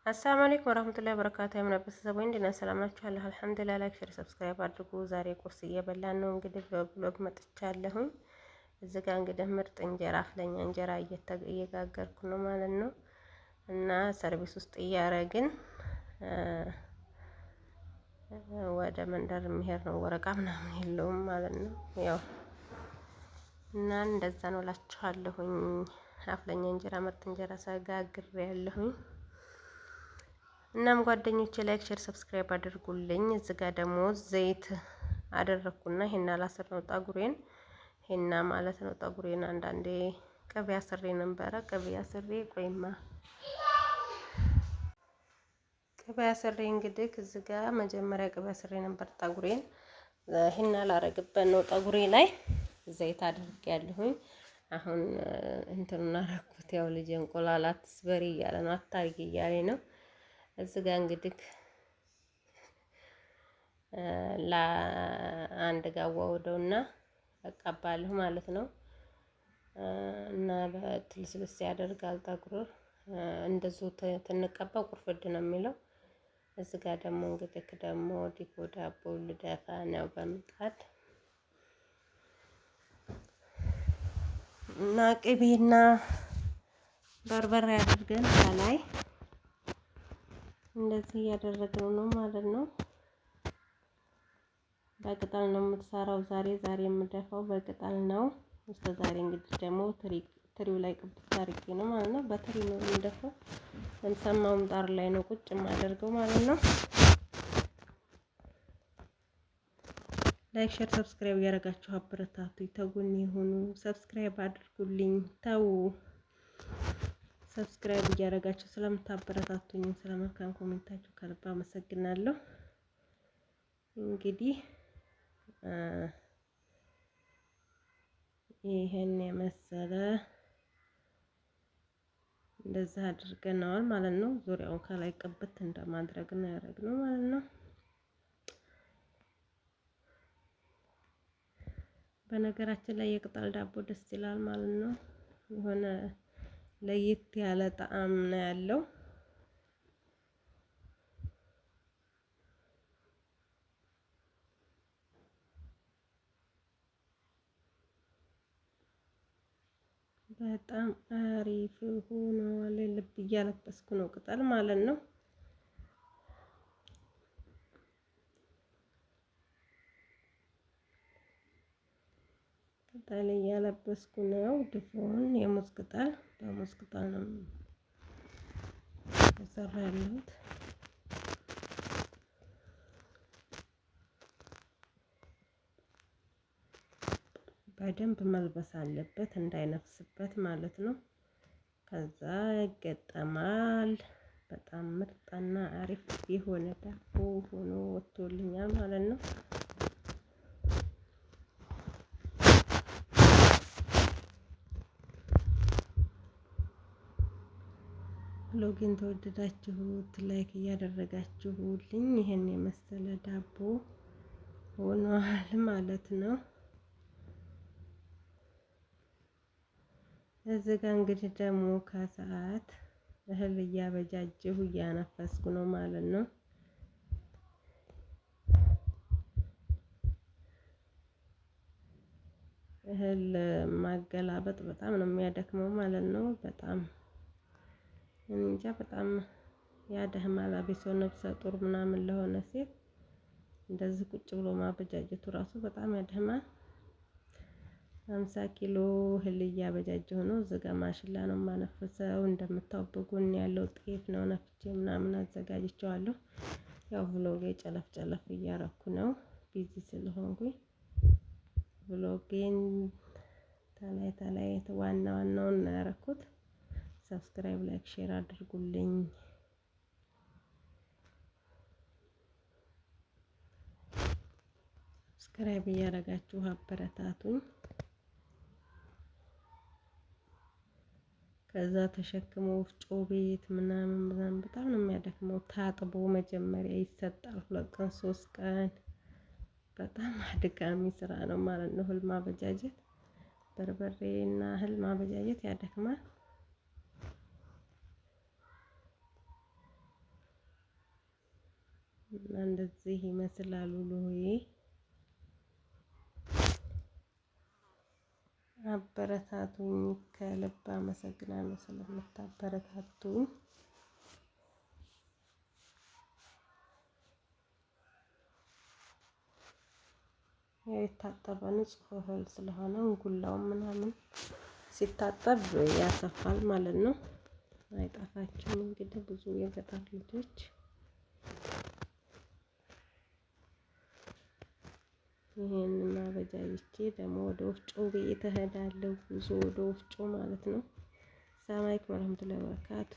አሰላሙ አለይኩም ወራህመቱላሂ ወበረካቱ። የምና ቤተሰብ ወይ እንዴት ሰላም ናችሁ? አልሐምዱሊላህ። ላይክ፣ ሼር፣ ሰብስክራይብ አድርጉ። ዛሬ ቁርስ እየበላን ነው። እንግዲህ በብሎግ መጥቻለሁኝ። እዚህ ጋር እንግዲህ ምርጥ እንጀራ አፍለኛ እንጀራ እየጋገርኩ ነው ማለት ነው። እና ሰርቪስ ውስጥ እያረግን ወደ መንደር የሚሄድ ነው። ወረቃ ምናምን የለውም ማለት ነው። ያው እና እንደዛ ነው እላችኋለሁኝ። አፍለኛ እንጀራ ምርጥ እንጀራ ሳጋግር ያለሁኝ። እናም ጓደኞቼ ላይክ ሼር ሰብስክራይብ አድርጉልኝ። እዚህ ጋር ደግሞ ዘይት አደረኩና ይሄን አላስር ነው ጠጉሬን ሄና ማለት ነው። ጠጉሬን አንዳንዴ ቅቤ አስሬ ነበረ። ቅቤ አስሬ ቆይማ ቅቤ አስሬ እንግዲህ እዚህ ጋር መጀመሪያ ቅቤ አስሬ ነበር ጠጉሬን ሄና ላረግበት ነው። ጠጉሬ ላይ ዘይት አድርጌያለሁኝ። አሁን እንትኑን አረኩት። ያው ልጅ እንቁላል አትስበሪ እያለ ነው፣ አታርጊ እያለ ነው። እዚህ ጋር እንግዲህ ለአንድ ጋር ዋውደውና እቀባለሁ ማለት ነው። እና በትልስልስ ያደርጋል ጠጉር እንደዚሁ ትንቀባው ቁርፍድ ነው የሚለው። እዚህ ጋር ደግሞ እንግዲህ ደግሞ ዲኮ ዳቦ ልደፋ ነው በምጣድ እና ቅቤና በርበሬ አድርገን ከላይ እንደዚህ እያደረግነው ነው ማለት ነው። በቅጠል ነው የምትሰራው ዛሬ የምደፋው በቅጠል ነው። እስከ ዛሬ እንግዲህ ደግሞ ትሪው ላይ ቅብት አድርጌ ነው ማለት ነው። በትሪ ነው የምደፋው። እንሰማው ምጣድ ላይ ነው ቁጭ የማደርገው ማለት ነው። ላይክ ሼር ሰብስክራይብ እያደረጋችሁ አበረታቱኝ። ተጎን የሆኑ ሰብስክራይብ አድርጉልኝ። ተው ሰብስክራይብ እያደረጋችሁ ስለምታበረታቱኝ ስለመልካም ኮሜንታችሁ ከልብ አመሰግናለሁ። እንግዲህ ይሄን የመሰለ እንደዛ አድርገናል ማለት ነው። ዙሪያውን ከላይ ቅብት እንደማድረግ ነው ያደረግነው ማለት ነው። በነገራችን ላይ የቅጠል ዳቦ ደስ ይላል ማለት ነው። የሆነ ለየት ያለ ጣዕም ነው ያለው። በጣም አሪፍ ሆኗል። ልብ እያለበስኩ ነው ቅጠል ማለት ነው። ቅጠል እያለበስኩ ነው። ድፎን የሙዝ ቅጠል በሙዝ ቅጠል ነው የሰራ ያለሁት። በደንብ መልበስ አለበት እንዳይነፍስበት ማለት ነው። ከዛ ይገጠማል። በጣም ምርጥና አሪፍ የሆነ ዳቦ ሆኖ ወጥቶልኛል ማለት ነው። ብሎጌን ተወደዳችሁት ላይክ እያደረጋችሁልኝ ይሄን የመሰለ ዳቦ ሆኗል ማለት ነው። እዚህ ጋር እንግዲህ ደግሞ ከሰዓት እህል እያበጃጀሁ እያነፈስኩ ነው ማለት ነው። እህል ማገላበጥ በጣም ነው የሚያደክመው ማለት ነው። በጣም እንጃ በጣም ያደህማል። አቤት ነፍሰ ጡር ምናምን ለሆነ ሴት እንደዚህ ቁጭ ብሎ ማበጃጀቱ ራሱ በጣም ያደህማል። 50 ኪሎ እህል እያበጃጀሁ ነው። እዚህ ጋር ማሽላ ነው የማነፍሰው። እንደምታው በጎን ያለው ጤፍ ነው ነፍቼ ምናምን አዘጋጅቼዋለሁ። ያው ብሎጌ ጨለፍ ጨለፍ እያረኩ ነው ቢዚ ስለሆንኩኝ። ብሎጌን ተላይ ዋና ዋናውን ነው ያረኩት። ሰብስክራይብ ላይክ ሼር አድርጉልኝ። ሰብስክራይብ እያደረጋችሁ አበረታቱኝ። ከዛ ተሸክሞ ወፍጮ ቤት ምናምን በጣም ነው የሚያደክመው። ታጥቦ መጀመሪያ ይሰጣል 2 ቀን 3 ቀን በጣም አድካሚ ስራ ነው ማለት ነው። እህል ማበጃጀት በርበሬና እህል ማበጃጀት ያደክማል። እና እንደዚህ ይመስላል ውሎዬ። አበረታቱኝ፣ ከልብ አመሰግናለሁ ስለምታበረታቱኝ። የታጠበ ንጹህ እህል ስለሆነ እንጉላውም ምናምን ሲታጠብ ያሰፋል ማለት ነው። አይጠፋችም እንግዲህ ብዙ የገጠር ልጆች ይሄንን አበጃጅቼ ደግሞ ወደ ወፍጮ ቤት እሄዳለሁ። ጉዞ ወደ ወፍጮ ማለት ነው። ሰላም አለይኩም ወራህመቱላሂ ወበረካቱ።